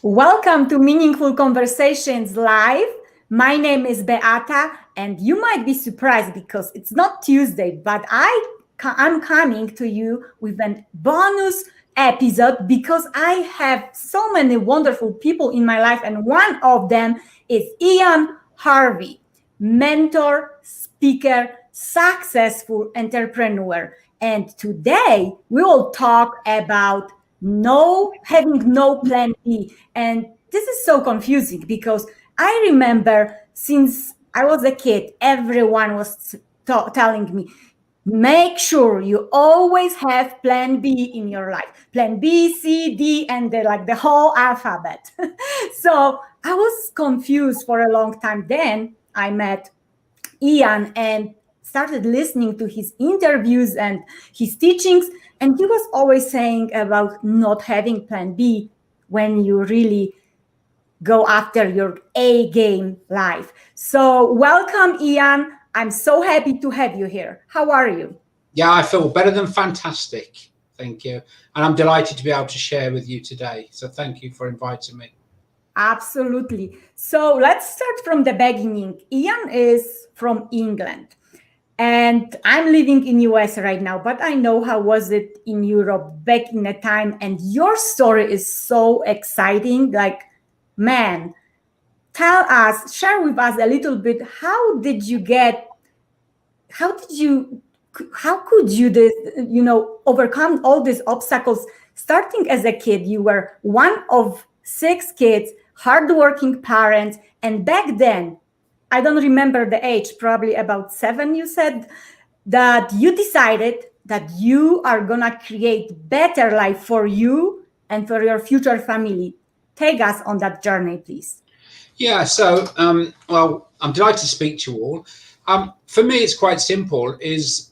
Welcome to Meaningful Conversations Live. My name is Beata, and you might be surprised because it's not Tuesday, but I'm coming to you with a bonus episode because I have so many wonderful people in my life, and one of them is Harvey, mentor, speaker, successful entrepreneur. And today we will talk about having no plan B. And this is so confusing because I remember since I was a kid, everyone was telling me, make sure you always have plan B in your life. Plan B, C, D, and the whole alphabet. So I was confused for a long time. Then I met Ian and started listening to his interviews and his teachings. And he was always saying about not having plan B when you really go after your A game life. So welcome, Ian. I'm so happy to have you here. How are you? Yeah, I feel better than fantastic. Thank you. And I'm delighted to be able to share with you today. So thank you for inviting me. Absolutely. So let's start from the beginning. Ian is from England. And I'm living in US right now, but I know how was it in Europe back in the time. And your story is so exciting. Like, man, share with us a little bit. How could you overcome all these obstacles? Starting as a kid, you were one of 6 kids, hardworking parents. And back then, I don't remember the age, probably about 7, you said, that you decided that you are going to create better life for you and for your future family. Take us on that journey, please. Yeah, so, well, I'm delighted to speak to you all. For me, it's quite simple.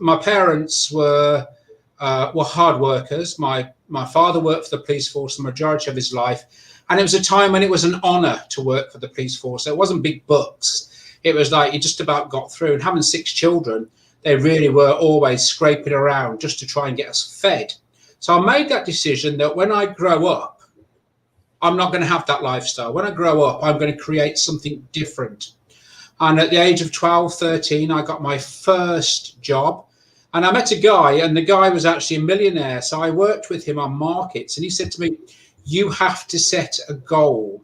My parents were hard workers. My father worked for the police force the majority of his life. And it was a time when it was an honor to work for the police force. So it wasn't big bucks. It was like you just about got through. And having 6 children, they really were always scraping around just to try and get us fed. So I made that decision that when I grow up, I'm not going to have that lifestyle. When I grow up, I'm going to create something different. And at the age of 12, 13, I got my first job. And I met a guy, and the guy was actually a millionaire. So I worked with him on markets. And he said to me, you have to set a goal.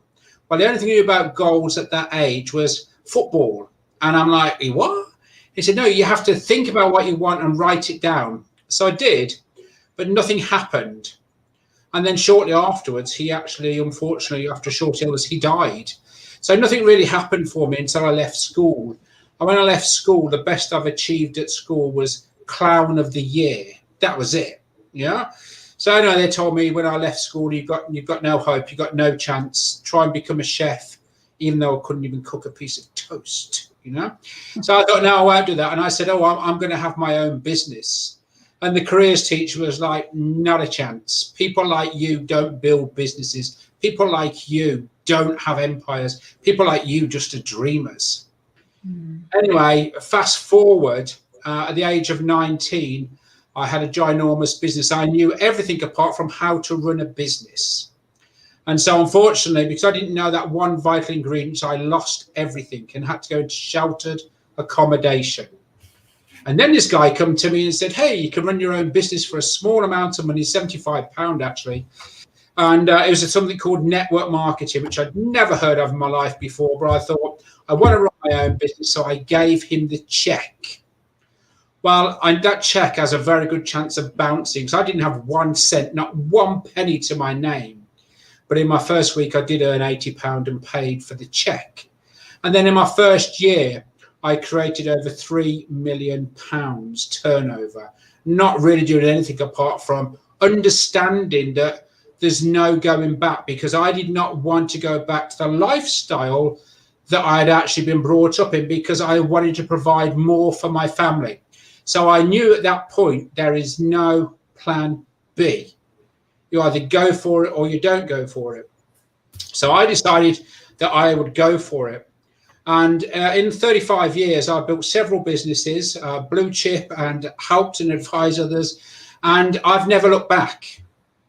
Well, the only thing I knew about goals at that age was football. And I'm like, what? He said, no, you have to think about what you want and write it down. So I did, but nothing happened. And then shortly afterwards, he actually, unfortunately, after a short illness, he died. So nothing really happened for me until I left school. And when I left school, the best I've achieved at school was Clown of the Year. That was it. Yeah. So I know they told me when I left school, you've got no hope, you've got no chance. Try and become a chef, even though I couldn't even cook a piece of toast, So I thought, no, I won't do that. And I said, I'm going to have my own business. And the careers teacher was like, not a chance. People like you don't build businesses. People like you don't have empires. People like you just are dreamers. Anyway, fast forward, at the age of 19, I had a ginormous business. I knew everything apart from how to run a business. And so unfortunately, because I didn't know that one vital ingredient, I lost everything and had to go into sheltered accommodation. And then this guy come to me and said, hey, you can run your own business for a small amount of money, £75 actually. And it was something called network marketing, which I'd never heard of in my life before. But I thought, I want to run my own business. So I gave him the check. Well, that check has a very good chance of bouncing. So I didn't have 1 cent, not 1 penny to my name. But in my first week, I did earn £80 and paid for the check. And then in my first year, I created over £3 million turnover, not really doing anything apart from understanding that there's no going back, because I did not want to go back to the lifestyle that I had actually been brought up in, because I wanted to provide more for my family. So I knew at that point there is no plan B. You either go for it or you don't go for it. So I decided that I would go for it. And in 35 years, I built several businesses, blue chip, and helped and advised others. And I've never looked back.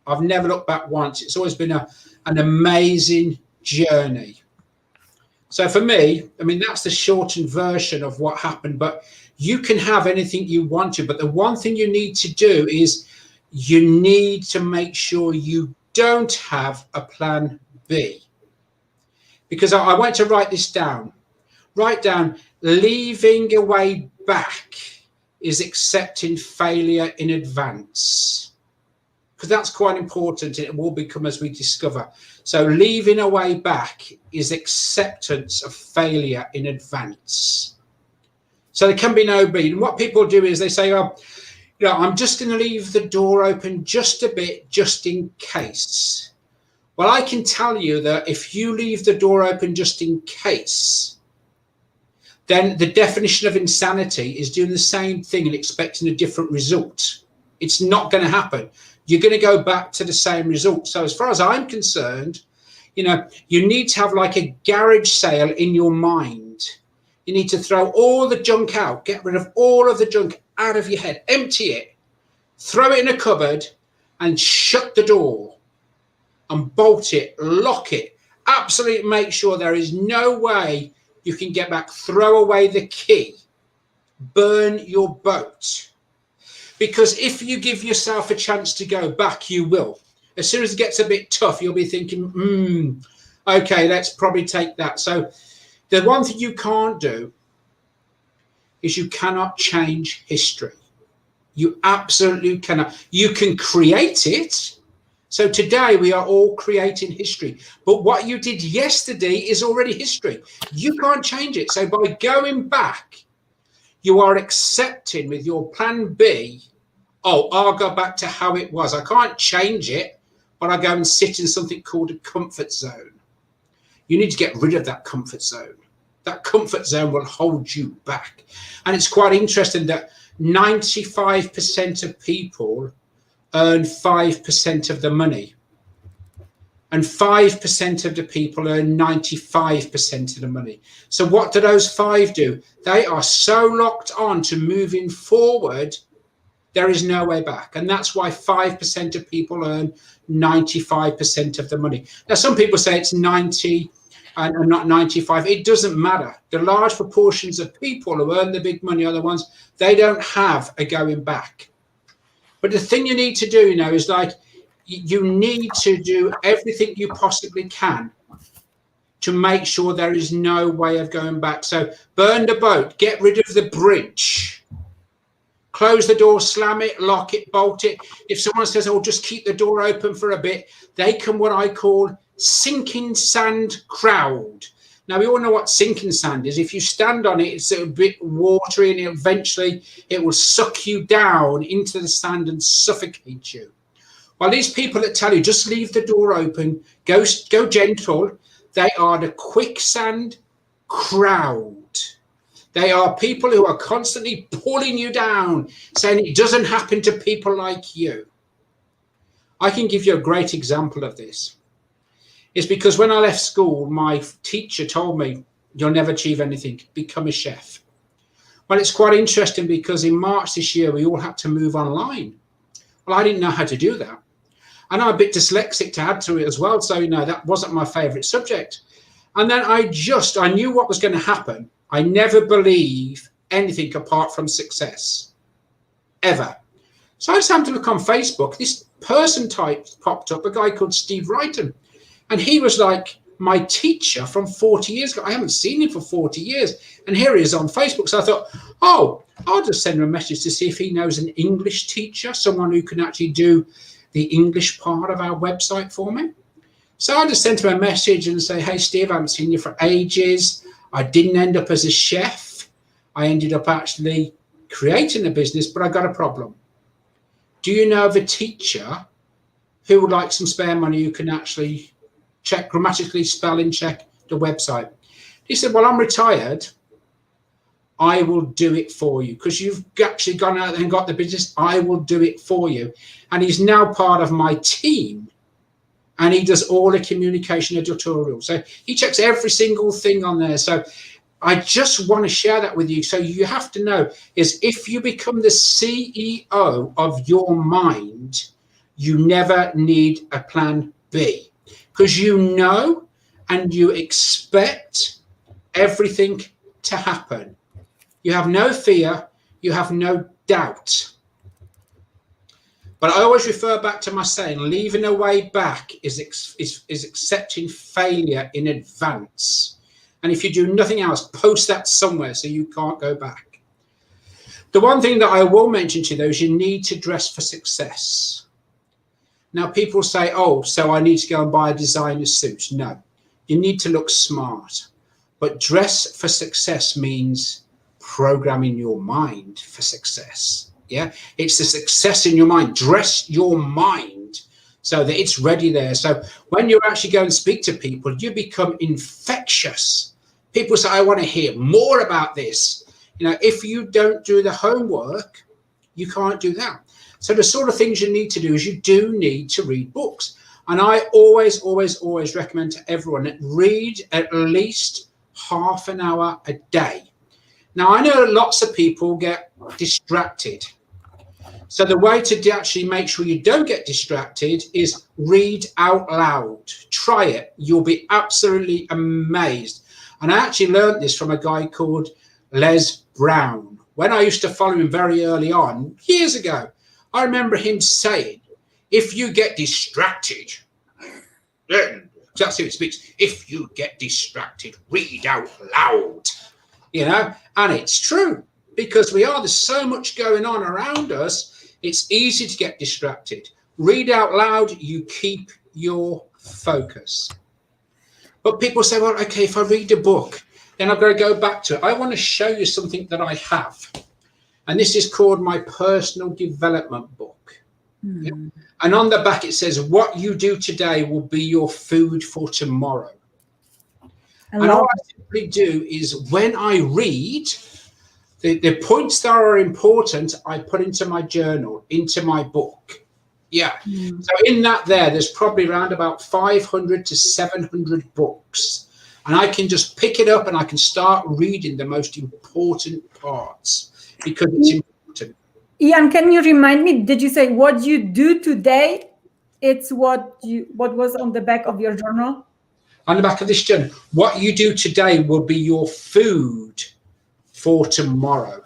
I've never looked back once. It's always been an amazing journey. So for me, I mean, that's the shortened version of what happened, but you can have anything you want to. But the one thing you need to do is you need to make sure you don't have a plan B. Because I want to write this down. Write down, leaving a way back is accepting failure in advance. Because that's quite important. It will become as we discover. So leaving a way back is acceptance of failure in advance. So there can be no B. And what people do is they say, oh, you know, I'm just going to leave the door open just a bit, just in case. Well, I can tell you that if you leave the door open just in case, then the definition of insanity is doing the same thing and expecting a different result. It's not going to happen. You're going to go back to the same result. So as far as I'm concerned, you know, you need to have like a garage sale in your mind. You need to throw all the junk out, get rid of all of the junk out of your head, empty it, throw it in a cupboard and shut the door and bolt it, lock it. Absolutely make sure there is no way you can get back. Throw away the key. Burn your boat. Because if you give yourself a chance to go back, you will. As soon as it gets a bit tough, you'll be thinking, okay, let's probably take that. So the one thing you can't do is you cannot change history. You absolutely cannot. You can create it. So today we are all creating history. But what you did yesterday is already history. You can't change it. So by going back, you are accepting with your plan B, oh, I'll go back to how it was. I can't change it, but I go and sit in something called a comfort zone. You need to get rid of that comfort zone. That comfort zone will hold you back. And it's quite interesting that 95% of people earn 5% of the money. And 5% of the people earn 95% of the money. So what do those 5 do? They are so locked on to moving forward, there is no way back. And that's why 5% of people earn 95% of the money. Now, some people say it's 90 and not 95. It doesn't matter. The large proportions of people who earn the big money are the ones, they don't have a going back. But the thing you need to do, you know, is like, you need to do everything you possibly can to make sure there is no way of going back. So burn the boat, get rid of the bridge, close the door, slam it, lock it, bolt it. If someone says, oh, just keep the door open for a bit, they can what I call sinking sand crowd. Now, we all know what sinking sand is. If you stand on it, it's a bit watery and eventually it will suck you down into the sand and suffocate you. Well, these people that tell you just leave the door open, go gentle, they are the quicksand crowd. They are people who are constantly pulling you down, saying it doesn't happen to people like you. I can give you a great example of this. It's because when I left school, my teacher told me, you'll never achieve anything, become a chef. Well, it's quite interesting because in March this year, we all had to move online. Well, I didn't know how to do that. And I'm a bit dyslexic to add to it as well. So, you know, that wasn't my favorite subject. And then I knew what was going to happen. I never believe anything apart from success, ever. So I just happened to look on Facebook. This person type popped up, a guy called Steve Wrighton. And he was like my teacher from 40 years ago. I haven't seen him for 40 years. And here he is on Facebook. So I thought, oh, I'll just send him a message to see if he knows an English teacher, someone who can actually do the English part of our website for me. So I just sent him a message and say, hey, Steve, I haven't seen you for ages. I didn't end up as a chef. I ended up actually creating a business, but I got a problem. Do you know of a teacher who would like some spare money who can actually check, grammatically spell and check the website? He said, well, I'm retired. I will do it for you because you've actually gone out and got the business. I will do it for you. And he's now part of my team. And he does all the communication editorial. So he checks every single thing on there. So I just want to share that with you. So you have to know is if you become the CEO of your mind, You never need a plan B, because you know and you expect everything to happen. You have no fear, you have no doubt. But I always refer back to my saying, leaving a way back is accepting failure in advance. And if you do nothing else, post that somewhere so you can't go back. The one thing that I will mention to you, though, is you need to dress for success. Now, people say, oh, so I need to go and buy a designer suit. No, you need to look smart. But dress for success means programming your mind for success. Yeah, it's the success in your mind. Dress your mind so that it's ready there. So when you actually go and speak to people, you become infectious. People say, I want to hear more about this. You know, if you don't do the homework, you can't do that. So the sort of things you need to do is you do need to read books. And I always recommend to everyone that read at least half an hour a day. Now, I know lots of people get distracted. So the way to actually make sure you don't get distracted is read out loud. Try it. You'll be absolutely amazed. And I actually learned this from a guy called Les Brown. When I used to follow him very early on, years ago, I remember him saying, if you get distracted, then that's how he speaks. If you get distracted, read out loud. You know, and it's true, because there's so much going on around us. It's easy to get distracted. Read out loud, you keep your focus. But people say, well, okay, if I read a book, then I've got to go back to it. I want to show you something that I have. And this is called my personal development book. Mm. Yeah? And on the back, it says, what you do today will be your food for tomorrow. And all I simply do is when I read, the points that are important, I put into my journal, into my book. Yeah. Mm. So in that there's probably around about 500 to 700 books. And I can just pick it up and I can start reading the most important parts because it's important. Ian, can you remind me, did you say what you do today? It's what was on the back of your journal? On the back of this journal, what you do today will be your food for tomorrow.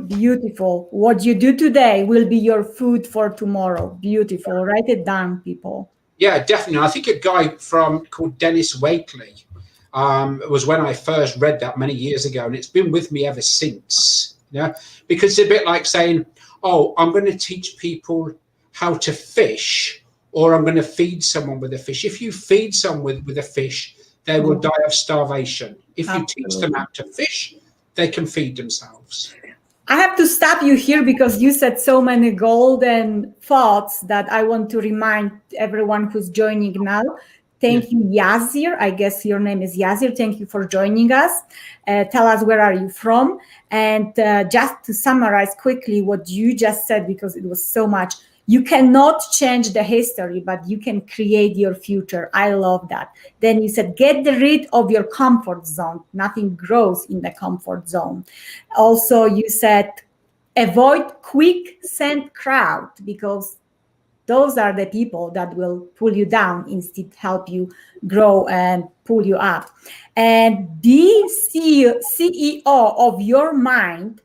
Beautiful. What you do today will be your food for tomorrow. Beautiful. Write it down, people. Yeah, definitely. I think a guy called Dennis Wakely was when I first read that many years ago, and it's been with me ever since. Yeah, because it's a bit like saying, oh, I'm going to teach people how to fish, or I'm going to feed someone with a fish. If you feed someone with a fish, they will die of starvation. If you teach them how to fish, they can feed themselves. I have to stop you here because you said so many golden thoughts that I want to remind everyone who's joining now. Thank you, Yazir. I guess your name is Yazir. Thank you for joining us. Tell us, where are you from? And just to summarize quickly what you just said, because it was so much. You cannot change the history, but you can create your future. I love that. Then you said, get rid of your comfort zone. Nothing grows in the comfort zone. Also, you said, avoid quicksand crowd, because those are the people that will pull you down instead help you grow and pull you up. And be CEO of your mind,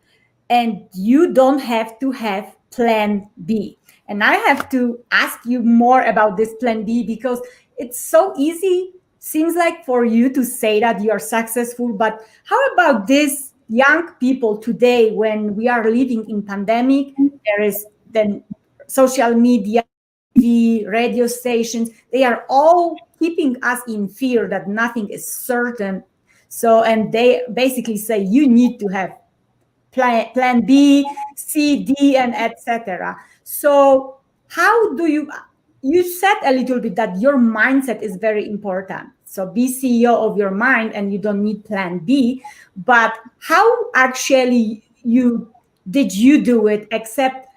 and you don't have to have plan B. And I have to ask you more about this plan B, because it's so easy, seems like, for you to say that you are successful. But how about these young people today, when we are living in pandemic? There is then social media, TV, radio stations, they are all keeping us in fear that nothing is certain. So, and they basically say you need to have plan B, C, D, and etc. So how do you said a little bit that your mindset is very important. So be CEO of your mind and you don't need plan B. But how actually did you do it, except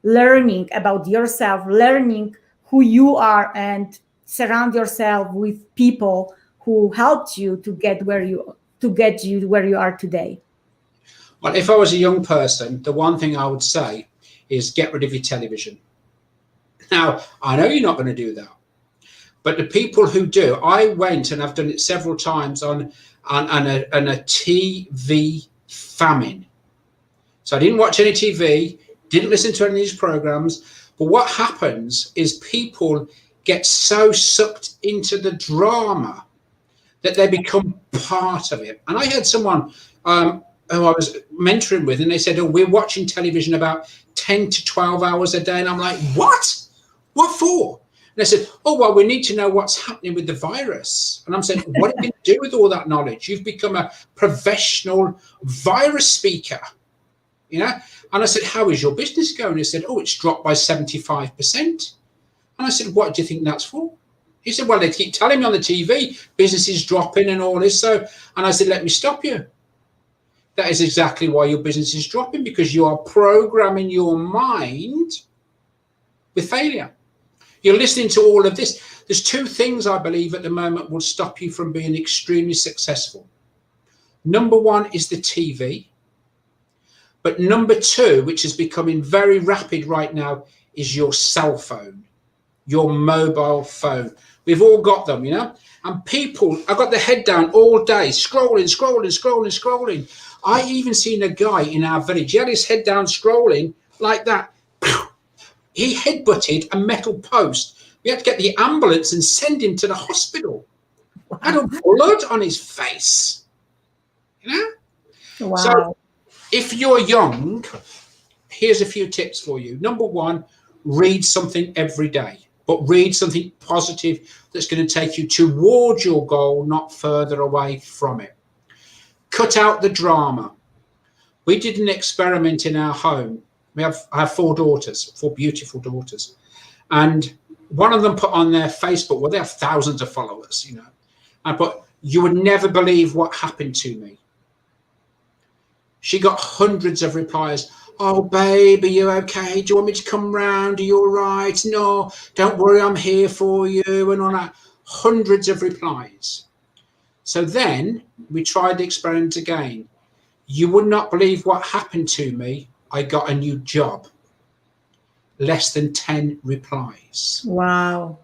learning about yourself, learning who you are, and surround yourself with people who helped you to get you where you are today? Well, if I was a young person, the one thing I would say is get rid of your television. Now, I know you're not going to do that. But the people who do, I went and I've done it several times on a TV famine. So I didn't watch any TV, didn't listen to any of these programs. But what happens is people get so sucked into the drama that they become part of it. And I had someone who I was mentoring with, and they said, oh, we're watching television about 10 to 12 hours a day. And I'm like, what? What for? And they said, oh, well, we need to know what's happening with the virus. And I'm saying, what are you going to do with all that knowledge? You've become a professional virus speaker, you know? And I said, how is your business going? He said, oh, it's dropped by 75%. And I said, what do you think that's for? He said, well, they keep telling me on the TV, business is dropping and all this. So, and I said, let me stop you. That is exactly why your business is dropping, because you are programming your mind with failure. You're listening to all of this. There's two things I believe at the moment will stop you from being extremely successful. Number one is the TV. But number two, which is becoming very rapid right now, is your cell phone, your mobile phone. We've all got them, you know, and people have got their head down all day, scrolling. I even seen a guy in our village, he had his head down scrolling like that. He headbutted a metal post. We had to get the ambulance and send him to the hospital. Wow. Had a blood on his face, you know? Wow. So if you're young, here's a few tips for you. Number one, read something every day, but read something positive that's going to take you towards your goal, not further away from it. Cut out the drama. We did an experiment in our home. I have four beautiful daughters. And one of them put on their Facebook, well, they have thousands of followers, you know. I put, you would never believe what happened to me. She got hundreds of replies. Oh, baby, you okay? Do you want me to come round? Are you all right? No, don't worry, I'm here for you, and all that. Hundreds of replies. So then we tried the experiment again. You would not believe what happened to me. I got a new job. Less than 10 replies. Wow.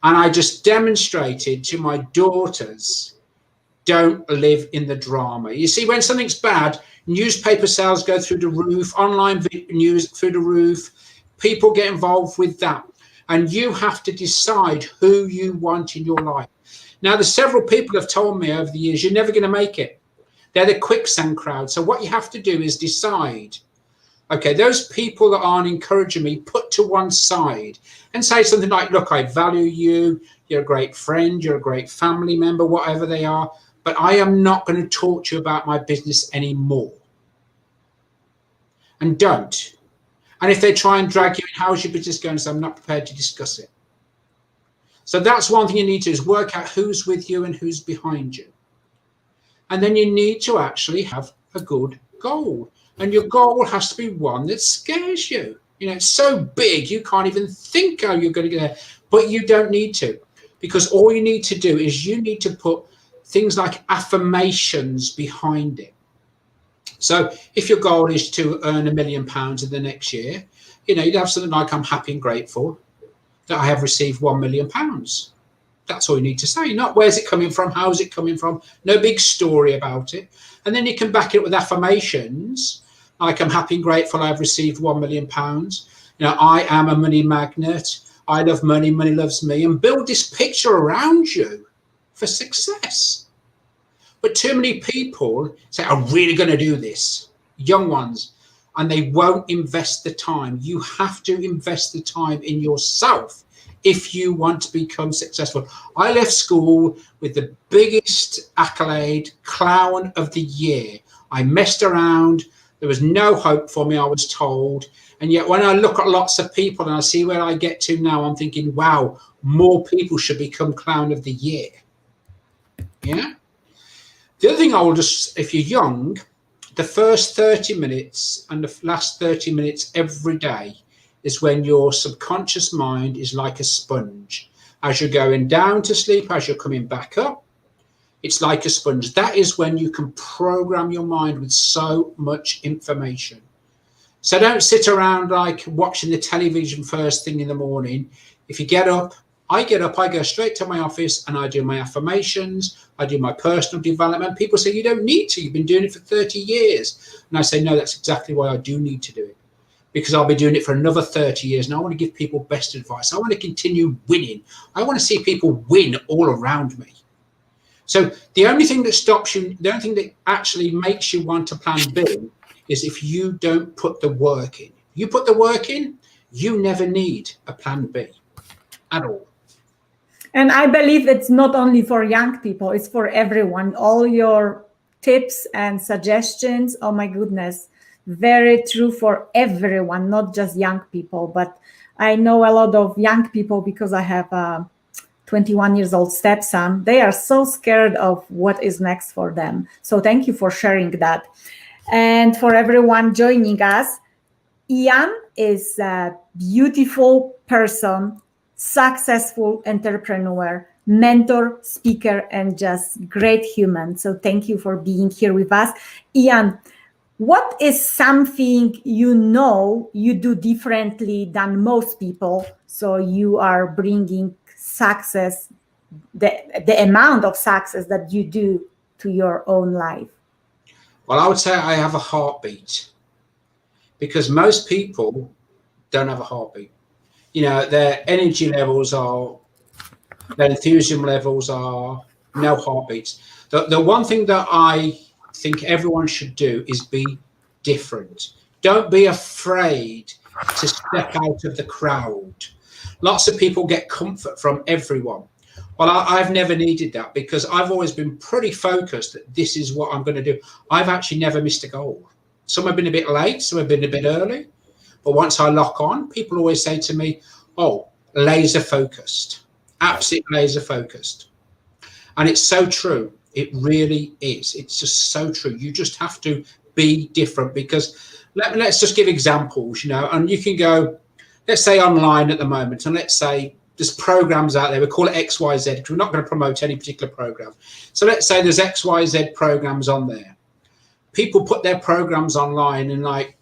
And I just demonstrated to my daughters, don't live in the drama. You see, when something's bad, newspaper sales go through the roof, online news through the roof, people get involved with that. And you have to decide who you want in your life. Now, there's several people have told me over the years, you're never going to make it. They're the quicksand crowd. So what you have to do is decide, okay, those people that aren't encouraging me, put to one side and say something like, look, I value you. You're a great friend. You're a great family member, whatever they are. But I am not going to talk to you about my business anymore. And don't. And if they try and drag you in, how's your business going? So I'm not prepared to discuss it. So that's one thing you need to do, is work out who's with you and who's behind you. And then you need to actually have a good goal. And your goal has to be one that scares you. You know, it's so big, you can't even think how you're going to get there. But you don't need to. Because all you need to do is you need to put things like affirmations behind it. So if your goal is to earn £1 million in the next year, you know, you'd have something like, I'm happy and grateful that I have received £1 million. That's all you need to say. Not where's it coming from, how's it coming from, no big story about it. And then you can back it with affirmations, like I'm happy and grateful I've received £1 million. You know, I am a money magnet. I love money, money loves me. And build this picture around you for success. But too many people say, I'm really going to do this, young ones, and they won't invest the time. You have to invest the time in yourself if you want to become successful. I left school with the biggest accolade, clown of the year. I messed around. There was no hope for me, I was told. And yet when I look at lots of people and I see where I get to now, I'm thinking, wow, more people should become clown of the year. Yeah. The other thing I will just, if you're young, the first 30 minutes and the last 30 minutes every day is when your subconscious mind is like a sponge. As you're going down to sleep, as you're coming back up, it's like a sponge. That is when you can program your mind with so much information. So don't sit around like watching the television first thing in the morning. If you get up, I go straight to my office and I do my affirmations, I do my personal development. People say, you don't need to, you've been doing it for 30 years. And I say, no, that's exactly why I do need to do it. Because I'll be doing it for another 30 years and I want to give people best advice. I want to continue winning. I want to see people win all around me. So the only thing that stops you, the only thing that actually makes you want to plan B is if you don't put the work in. You put the work in, you never need a plan B at all. And I believe it's not only for young people, it's for everyone. All your tips and suggestions, oh my goodness, very true for everyone, not just young people. But I know a lot of young people because I have a 21 years old stepson. They are so scared of what is next for them. So thank you for sharing that. And for everyone joining us, Ian is a beautiful person, successful entrepreneur, mentor, speaker, and just great human. So thank you for being here with us. Ian, what is something you do differently than most people, so you are bringing success, the amount of success that you do to your own life? Well, I would say I have a heartbeat, because most people don't have a heartbeat. You know, their energy levels are, their enthusiasm levels are no heartbeats. The one thing that I think everyone should do is be different. Don't be afraid to step out of the crowd. Lots of people get comfort from everyone. Well, I've never needed that, because I've always been pretty focused that this is what I'm going to do. I've actually never missed a goal. Some have been a bit late, some have been a bit early. But once I lock on, people always say to me, oh, laser focused, absolutely laser focused. And it's so true. It really is. It's just so true. You just have to be different, because let's just give examples, you know, and you can go, let's say online at the moment, and let's say there's programs out there, we call it XYZ, because we're not going to promote any particular program. So let's say there's XYZ programs on there. People put their programs online and like,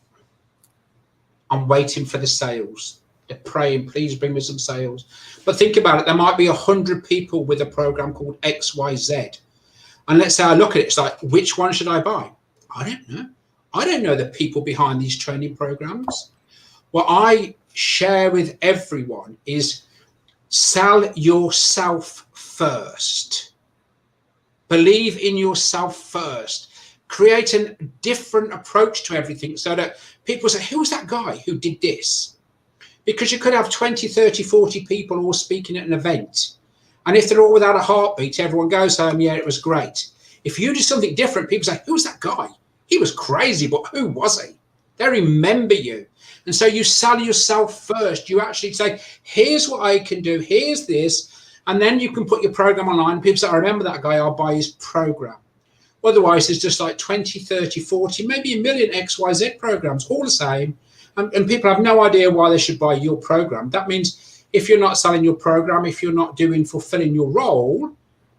I'm waiting for the sales. They're praying, please bring me some sales. But think about it, there might be 100 people with a program called XYZ. And let's say I look at it, it's like, which one should I buy? I don't know. I don't know the people behind these training programs. What I share with everyone is sell yourself first. Believe in yourself first. Create a different approach to everything, so that people say, who's that guy who did this? Because you could have 20, 30, 40 people all speaking at an event. And if they're all without a heartbeat, everyone goes home, yeah, it was great. If you do something different, people say, who's that guy? He was crazy, but who was he? They remember you. And so you sell yourself first. You actually say, here's what I can do, here's this. And then you can put your program online. People say, I remember that guy, I'll buy his program. Otherwise, there's just like 20, 30, 40, maybe a million XYZ programs, all the same. And people have no idea why they should buy your program. That means if you're not selling your program, if you're not fulfilling your role,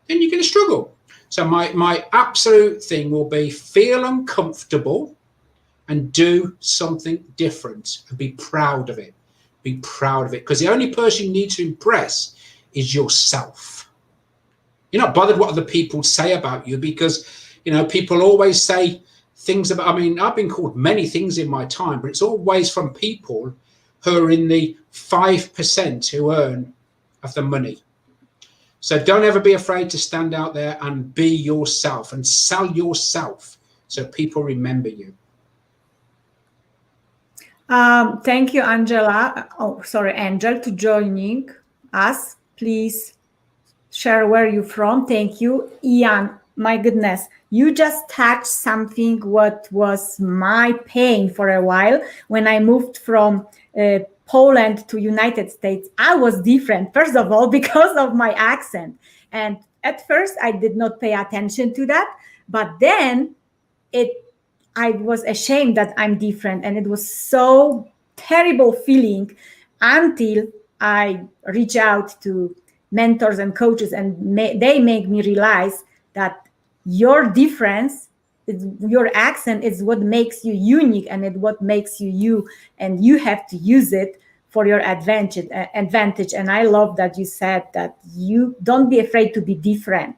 then you're going to struggle. So my absolute thing will be feel uncomfortable and do something different and be proud of it. Be proud of it. Because the only person you need to impress is yourself. You're not bothered what other people say about you, because, you know, people always say things about, I mean, I've been called many things in my time, but it's always from people who are in the 5% who earn of the money. So don't ever be afraid to stand out there and be yourself and sell yourself so people remember you. Thank you, Angela. Oh, sorry, Angel, to joining us. Please share where you're from. Thank you. Ian, my goodness, you just touched something what was my pain for a while. When I moved from Poland to United States, I was different, first of all, because of my accent. And at first, I did not pay attention to that. But then I was ashamed that I'm different. And it was so terrible feeling until I reach out to mentors and coaches, and they make me realize that your difference your accent is what makes you unique, and it's what makes you you, and you have to use it for your advantage. And I love that you said that you don't be afraid to be different.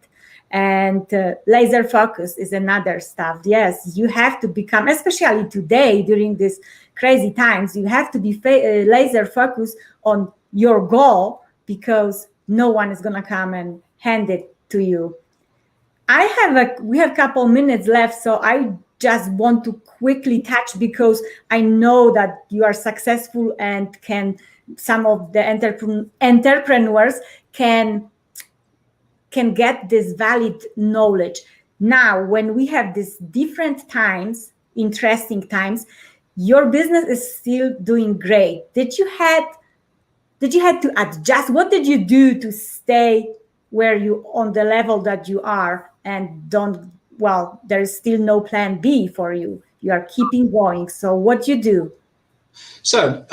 And laser focus is another stuff. Yes, you have to become, especially today during these crazy times, you have to be laser focused on your goal, because no one is going to come and hand it to you. We have a couple minutes left, so I just want to quickly touch, because I know that you are successful and some of the entrepreneurs can get this valid knowledge. Now, when we have these different times, interesting times, your business is still doing great. Did you had to adjust? What did you do to stay where you on the level that you are, and there's still no plan B for you? You are keeping going. So what you do? So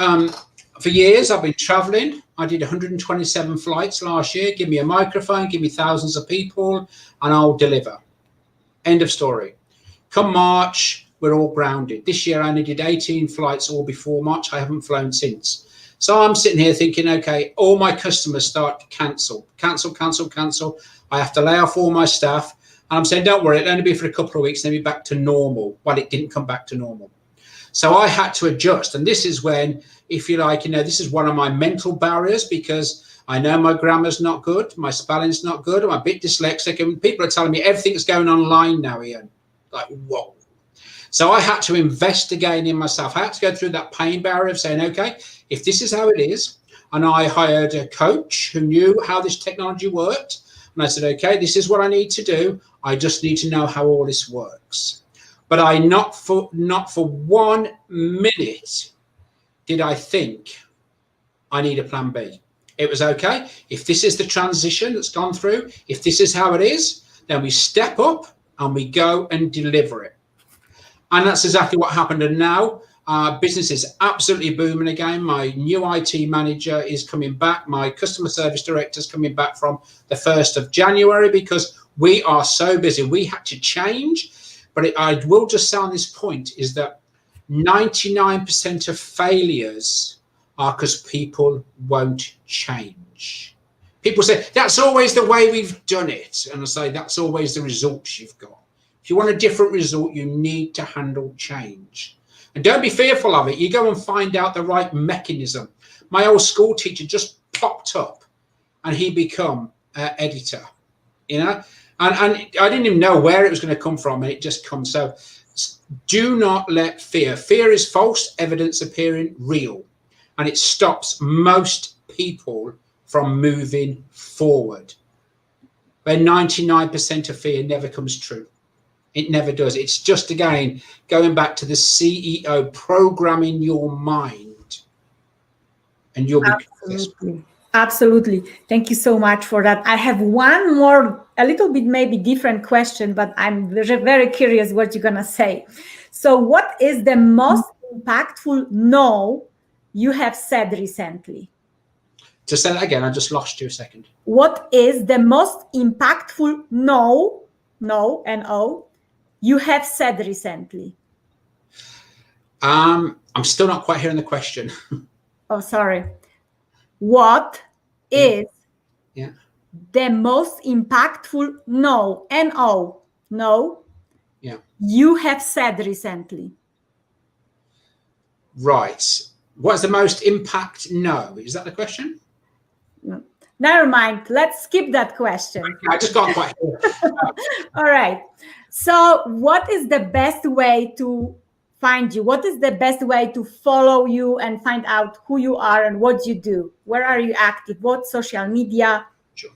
for years, I've been traveling. I did 127 flights last year. Give me a microphone, give me thousands of people, and I'll deliver. End of story. Come March, we're all grounded. This year, I only did 18 flights all before March. I haven't flown since. So I'm sitting here thinking, okay, all my customers start to cancel. I have to lay off all my staff. And I'm saying, don't worry, it'll only be for a couple of weeks, then be back to normal. Well, it didn't come back to normal. So I had to adjust. And this is when, if you like, this is one of my mental barriers, because I know my grammar's not good, my spelling's not good, I'm a bit dyslexic, and people are telling me everything's going online now, Ian. Like, whoa. So I had to invest again in myself. I had to go through that pain barrier of saying, okay, if this is how it is, and I hired a coach who knew how this technology worked, and I said, okay, this is what I need to do. I just need to know how all this works. But not for 1 minute did I think I need a plan B. It was okay. If this is the transition that's gone through, if this is how it is, then we step up and we go and deliver it. And that's exactly what happened. And now business is absolutely booming again. My new IT manager is coming back. My customer service director is coming back from the 1st of January, because we are so busy. We had to change. But I will just say on this point is that 99% of failures are because people won't change. People say, that's always the way we've done it. And I say, that's always the results you've got. If you want a different result, you need to handle change. And don't be fearful of it. You go and find out the right mechanism. My old school teacher just popped up and he become editor, And I didn't even know where it was going to come from, and it just comes. So do not let fear is false evidence appearing real, and it stops most people from moving forward. Where 99% of fear never comes true. It never does. It's just, again, going back to the CEO, programming your mind, and you'll be successful. Absolutely. Thank you so much for that. I have one more, a little bit maybe different question, but I'm very curious what you're going to say. So what is the most impactful no you have said recently? To say that again, I just lost you a second. What is the most impactful no, N-O, you have said recently? I'm still not quite hearing the question. Oh, sorry. What is the most impactful no, N-O, no, you have said recently? Right. What's the most impact no? Is that the question? No. Never mind. Let's skip that question. I just got quite All right. So what is the best way to find you? What is the best way to follow you and find out who you are and what you do? Where are you active? What social media? Sure.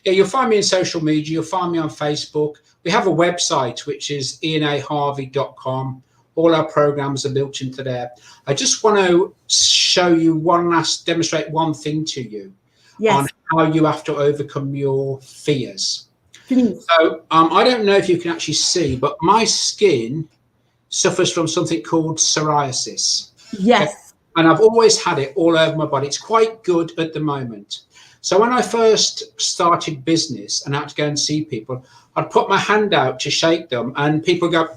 Yeah, you'll find me in social media. You'll find me on Facebook. We have a website, which is ianaharvey.com. All our programs are built into there. I just want to demonstrate one thing to you on how you have to overcome your fears. Please. So I don't know if you can actually see, but my skin suffers from something called psoriasis. Yes. Okay? And I've always had it all over my body. It's quite good at the moment. So when I first started business and had to go and see people, I'd put my hand out to shake them and people go,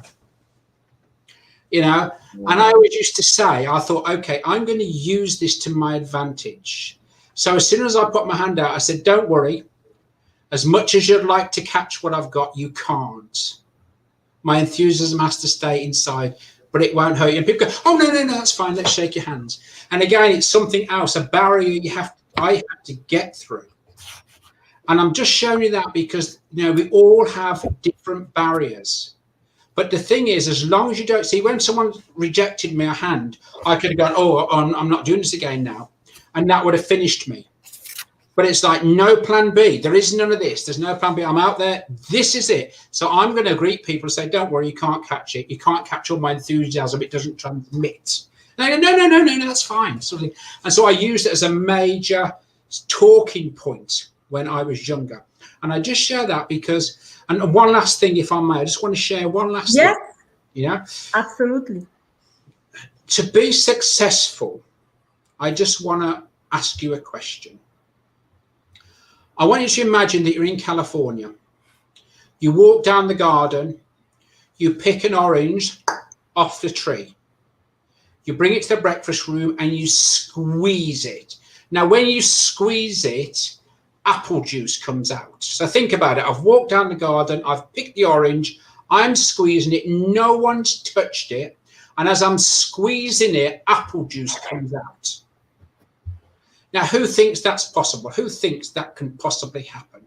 you know, and I always used to say, I thought, okay, I'm going to use this to my advantage. So as soon as I put my hand out, I said, don't worry, as much as you'd like to catch what I've got, you can't. My enthusiasm has to stay inside, but it won't hurt you. And people go, oh, no, that's fine. Let's shake your hands. And again, it's something else, a barrier I have to get through. And I'm just showing you that because, you know, we all have different barriers. But the thing is, as long as you don't see, when someone rejected me a hand, I could have gone, oh, I'm not doing this again now. And that would have finished me. But it's like no plan B. There is none of this. There's no plan B. I'm out there. This is it. So I'm going to greet people and say, don't worry, you can't catch it. You can't catch all my enthusiasm. It doesn't transmit. And I go, no, that's fine. And so I used it as a major talking point when I was younger. And I just share that because, and one last thing, if I may, I just want to share one last thing. You know? Absolutely. To be successful, I just want to ask you a question. I want you to imagine that you're in California. You walk down the garden, you pick an orange off the tree. You bring it to the breakfast room and you squeeze it. Now, when you squeeze it, apple juice comes out. So think about it. I've walked down the garden, I've picked the orange, I'm squeezing it, no one's touched it. And as I'm squeezing it, apple juice comes out. Now, who thinks that's possible? Who thinks that can possibly happen?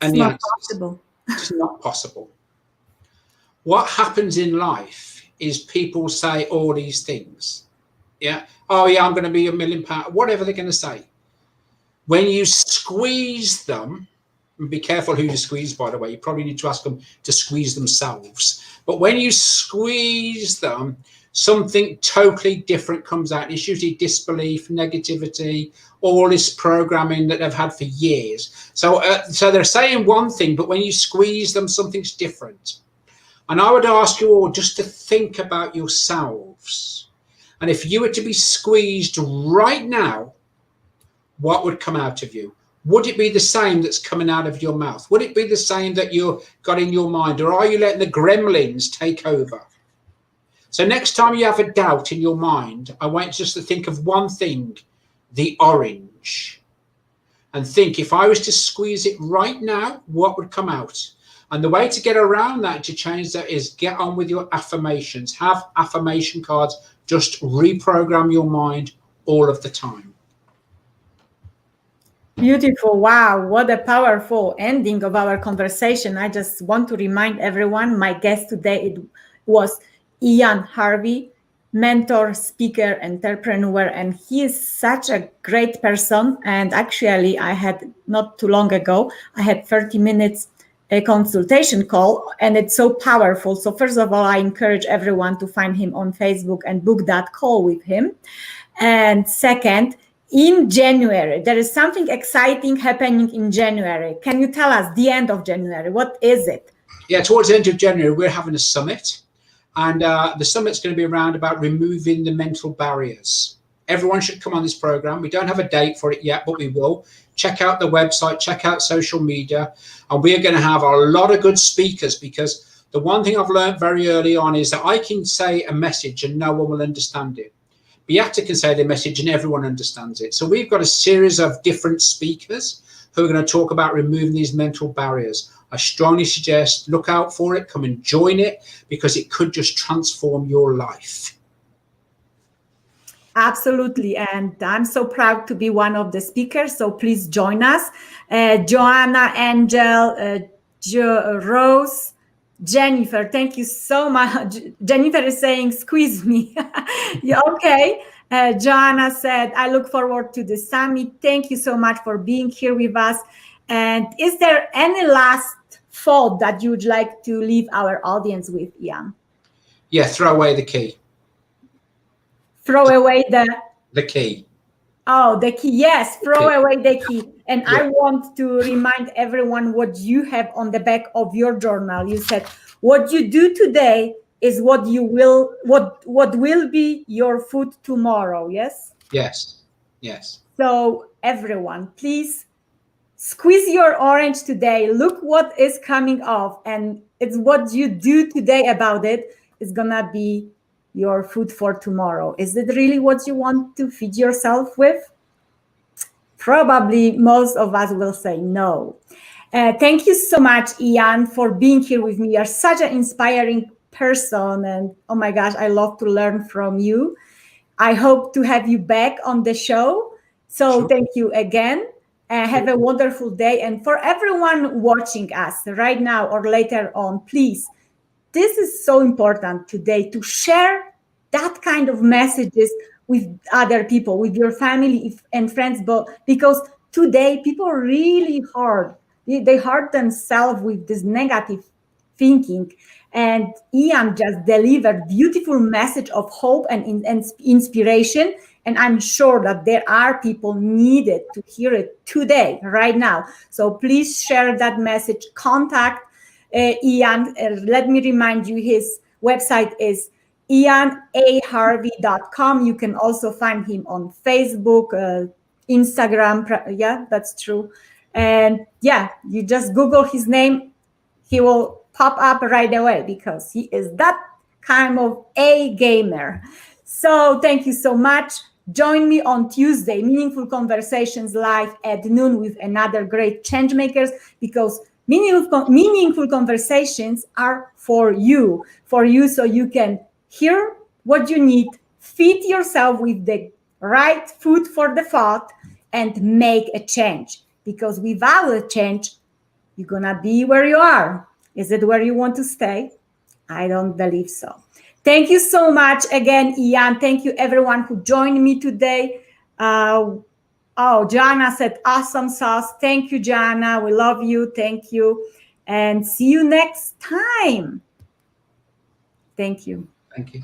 And it's not possible. It's not possible. What happens in life is people say all these things. Yeah. Oh, yeah, I'm going to be £1 million, whatever they're going to say. When you squeeze them, and be careful who you squeeze, by the way, you probably need to ask them to squeeze themselves. But when you squeeze them, something totally different comes out. It's usually disbelief, negativity, all this programming that they've had for years. So they're saying one thing, but when you squeeze them, something's different. And I would ask you all just to think about yourselves. And if you were to be squeezed right now, what would come out of you? Would it be the same that's coming out of your mouth? Would it be the same that you've got in your mind? Or are you letting the gremlins take over? So next time you have a doubt in your mind, I want you just to think of one thing, the orange. And think, if I was to squeeze it right now, what would come out? And the way to get around that, to change that, is get on with your affirmations. Have affirmation cards. Just reprogram your mind all of the time. Beautiful. Wow. What a powerful ending of our conversation. I just want to remind everyone, my guest today, it was Harvey, mentor, speaker, entrepreneur, and he is such a great person. And actually, I had not too long ago, I had 30 minutes a consultation call, and it's so powerful. So first of all, I encourage everyone to find him on Facebook and book that call with him. And second, in January, there is something exciting happening in January. Can you tell us the end of January? What is it? Yeah, towards the end of January, we're having a summit. And the summit's going to be around about removing the mental barriers. Everyone should come on this program. We don't have a date for it yet, but we will. Check out the website, check out social media. And we are going to have a lot of good speakers, because the one thing I've learned very early on is that I can say a message and no one will understand it. Beata can say the message and everyone understands it. So we've got a series of different speakers who are going to talk about removing these mental barriers. I strongly suggest look out for it, come and join it, because it could just transform your life. Absolutely. And I'm so proud to be one of the speakers. So please join us. Joanna, Angel, Rose, Jennifer, thank you so much. Jennifer is saying, squeeze me. Yeah, okay. Joanna said, I look forward to the summit. Thank you so much for being here with us. And is there any last thought that you would like to leave our audience with, Ian? Yeah, throw away the key. Throw away the key. Oh, the key. Yes, throw away the key. And yeah. I want to remind everyone what you have on the back of your journal. You said, what you do today is what will be your food tomorrow. Yes? Yes. Yes. So everyone, please squeeze your orange today. Look what is coming off, and it's what you do today about it is gonna be your food for tomorrow. Is it really what you want to feed yourself with? Probably most of us will say no. Thank you so much, Ian, for being here with me. You are such an inspiring person, and oh my gosh, I love to learn from you. I hope to have you back on the show. So Sure. thank you again. Have a wonderful day. And for everyone watching us right now or later on, please, this is so important today to share that kind of messages with other people, with your family and friends, because today people are really hard. They hurt themselves with this negative thinking. And Ian just delivered beautiful message of hope and inspiration. And I'm sure that there are people needed to hear it today, right now. So please share that message. Contact Ian. Let me remind you, his website is ianaharvey.com. You can also find him on Facebook, Instagram. Yeah, that's true. And yeah, you just Google his name, he will pop up right away because he is that kind of a gamer. So thank you so much. Join me on Tuesday, Meaningful Conversations live at noon with another great change makers, because meaningful conversations are for you, so you can hear what you need, feed yourself with the right food for the thought, and make a change. Because without a change, you're gonna be where you are. Is it where you want to stay? I don't believe so. Thank you so much again, Ian. Thank you everyone who joined me today. Jana said awesome sauce. Thank you, Jana. We love you. Thank you. And see you next time. Thank you. Thank you.